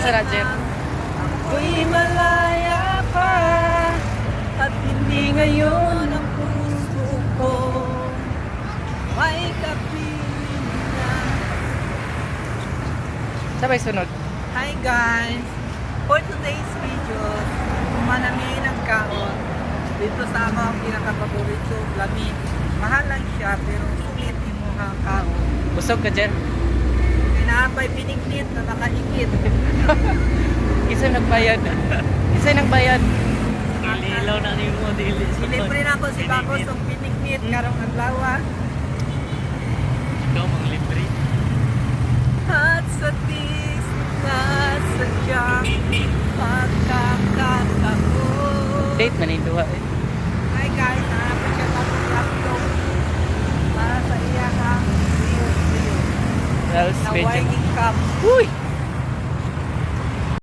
na, Jen. Ako'y malaya pa at hindi ngayon ang puso ko may kapiling na. Sabay sunod. Hi guys! For today's video, manami ng kaon dito sa amang pinaka-paborito lamig. Mahal lang siya pero sulit yung mga kaon. Busog ka, Jen. Pinaapay pinignit na nakaikit. Isa nagbayad. Isa nagbayad. Ililaw na ni mo dili. Silibre na ako si Bakos ng pinignit karong adlaw. Ikaw mang libre. At sa tis na sadyang pagkakataon. Date man yung duha eh. Hi guys, nakapit siya tapos laptop para sa iyang reels video Ralph's na video. winding cap. Uy!